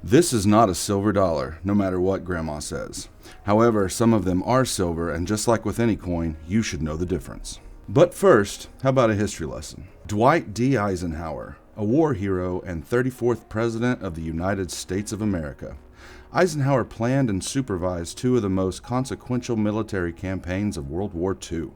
This is not a silver dollar, no matter what Grandma says. However, some of them are silver, and just like with any coin, you should know the difference. But first, how about a history lesson? Dwight D. Eisenhower, a war hero and 34th President of the United States of America. Eisenhower planned and supervised two of the most consequential military campaigns of World War II,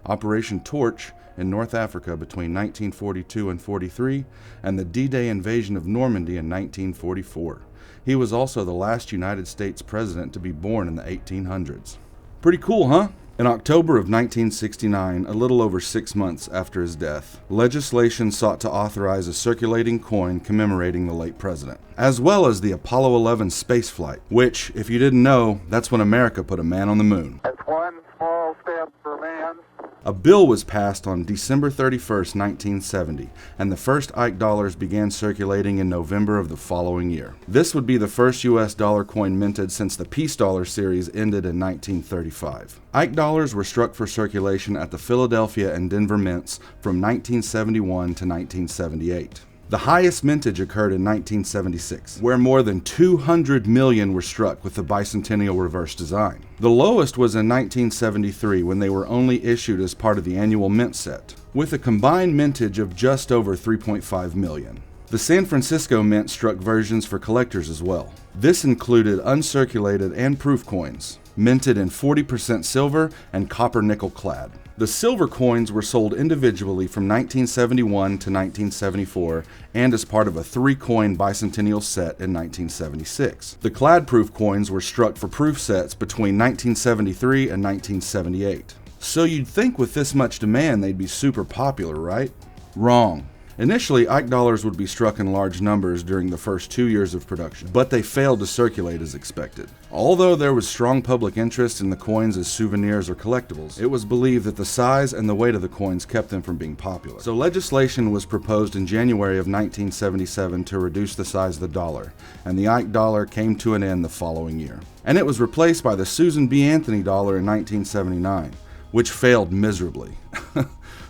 Operation Torch in North Africa between 1942 and 43, and the D-Day invasion of Normandy in 1944. He was also the last United States president to be born in the 1800s. Pretty cool, huh? In October of 1969, a little over 6 months after his death, legislation sought to authorize a circulating coin commemorating the late president, as well as the Apollo 11 spaceflight, which, if you didn't know, that's when America put a man on the moon. That's one small step for man. A bill was passed on December 31st, 1970, and the first Ike dollars began circulating in November of the following year. This would be the first U.S. dollar coin minted since the Peace Dollar series ended in 1935. Ike dollars were struck for circulation at the Philadelphia and Denver mints from 1971 to 1978. The highest mintage occurred in 1976, where more than 200 million were struck with the Bicentennial reverse design. The lowest was in 1973, when they were only issued as part of the annual mint set, with a combined mintage of just over 3.5 million. The San Francisco Mint struck versions for collectors as well. This included uncirculated and proof coins, minted in 40% silver and copper nickel clad. The silver coins were sold individually from 1971 to 1974 and as part of a 3-coin bicentennial set in 1976. The clad proof coins were struck for proof sets between 1973 and 1978. So you'd think with this much demand they'd be super popular, right? Wrong. Initially, Ike dollars would be struck in large numbers during the first 2 years of production, but they failed to circulate as expected. Although there was strong public interest in the coins as souvenirs or collectibles, it was believed that the size and the weight of the coins kept them from being popular. So legislation was proposed in January of 1977 to reduce the size of the dollar, and the Ike dollar came to an end the following year. And it was replaced by the Susan B. Anthony dollar in 1979, which failed miserably.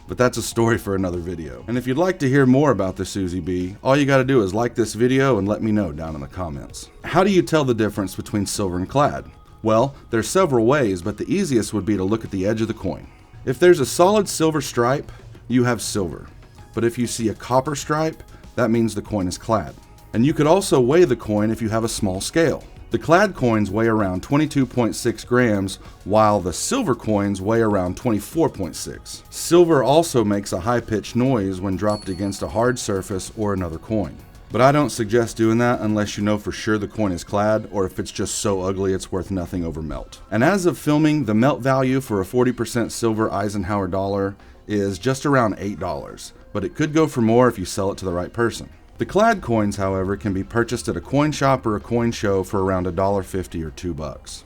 But that's a story for another video. And if you'd like to hear more about the Susie B, all you gotta do is like this video and let me know down in the comments. How do you tell the difference between silver and clad? Well, there's several ways, but the easiest would be to look at the edge of the coin. If there's a solid silver stripe, you have silver. But if you see a copper stripe, that means the coin is clad. And you could also weigh the coin if you have a small scale. The clad coins weigh around 22.6 grams, while the silver coins weigh around 24.6. Silver also makes a high-pitched noise when dropped against a hard surface or another coin. But I don't suggest doing that unless you know for sure the coin is clad, or if it's just so ugly it's worth nothing over melt. And as of filming, the melt value for a 40% silver Eisenhower dollar is just around $8, but it could go for more if you sell it to the right person. The clad coins, however, can be purchased at a coin shop or a coin show for around $1.50 or $2.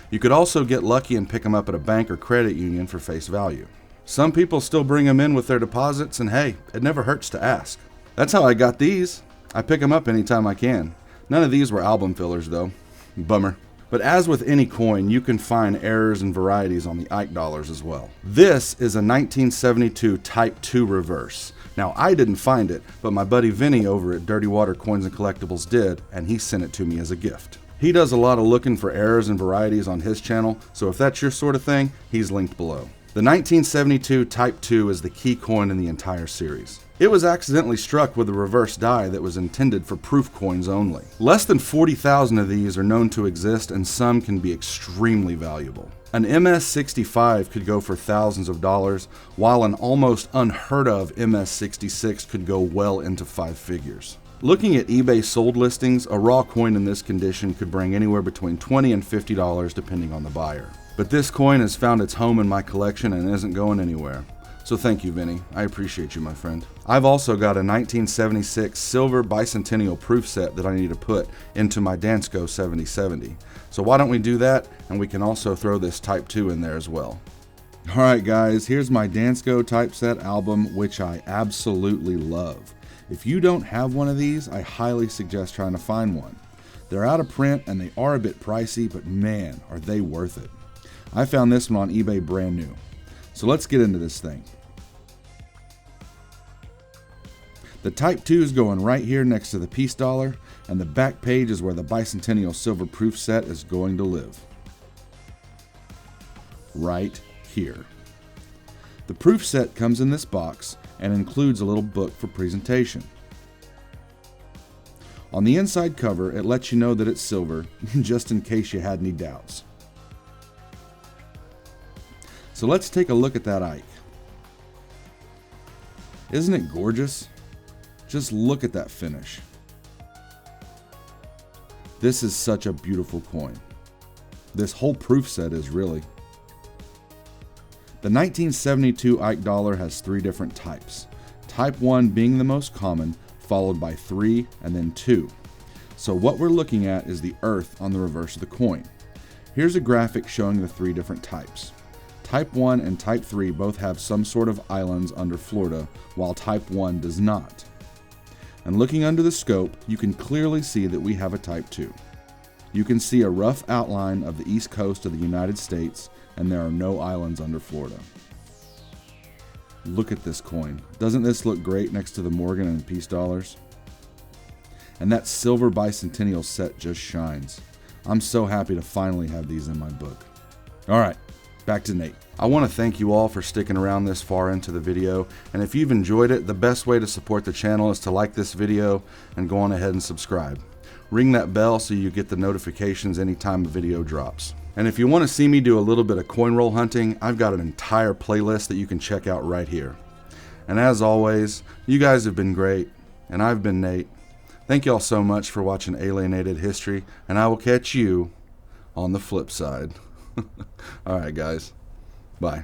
You could also get lucky and pick them up at a bank or credit union for face value. Some people still bring them in with their deposits, and hey, it never hurts to ask. That's how I got these. I pick them up anytime I can. None of these were album fillers though. Bummer. But as with any coin, you can find errors and varieties on the Ike dollars as well. This is a 1972 Type 2 reverse. Now, I didn't find it, but my buddy Vinny over at Dirty Water Coins and Collectibles did, and he sent it to me as a gift. He does a lot of looking for errors and varieties on his channel, so if that's your sort of thing, he's linked below. The 1972 Type 2 is the key coin in the entire series. It was accidentally struck with a reverse die that was intended for proof coins only. Less than 40,000 of these are known to exist, and some can be extremely valuable. An MS-65 could go for thousands of dollars, while an almost unheard of MS-66 could go well into 5 figures. Looking at eBay sold listings, a raw coin in this condition could bring anywhere between $20 and $50 depending on the buyer. But this coin has found its home in my collection and isn't going anywhere. So thank you, Vinny. I appreciate you, my friend. I've also got a 1976 silver bicentennial proof set that I need to put into my Dansko 7070. So why don't we do that, and we can also throw this Type 2 in there as well. Alright guys, here's my Dansko typeset album, which I absolutely love. If you don't have one of these, I highly suggest trying to find one. They're out of print and they are a bit pricey, but man, are they worth it. I found this one on eBay brand new. So let's get into this thing. The Type 2 is going right here next to the Peace Dollar, and the back page is where the Bicentennial silver proof set is going to live. Right here. The proof set comes in this box and includes a little book for presentation. On the inside cover, it lets you know that it's silver, just in case you had any doubts. So let's take a look at that Ike. Isn't it gorgeous? Just look at that finish. This is such a beautiful coin. This whole proof set is really. The 1972 Ike Dollar has 3 different types. Type 1 being the most common, followed by 3 and then 2. So what we're looking at is the earth on the reverse of the coin. Here's a graphic showing the 3 different types. Type 1 and Type 3 both have some sort of islands under Florida, while Type 1 does not. And looking under the scope, you can clearly see that we have a Type 2. You can see a rough outline of the east coast of the United States, and there are no islands under Florida. Look at this coin. Doesn't this look great next to the Morgan and Peace dollars? And that silver Bicentennial set just shines. I'm so happy to finally have these in my book. All right, back to Nate. I want to thank you all for sticking around this far into the video, and if you've enjoyed it, the best way to support the channel is to like this video and go on ahead and subscribe. Ring that bell so you get the notifications anytime a video drops. And if you want to see me do a little bit of coin roll hunting, I've got an entire playlist that you can check out right here. And as always, you guys have been great, and I've been Nate. Thank you all so much for watching Alienated History, and I will catch you on the flip side. All right, guys. Bye.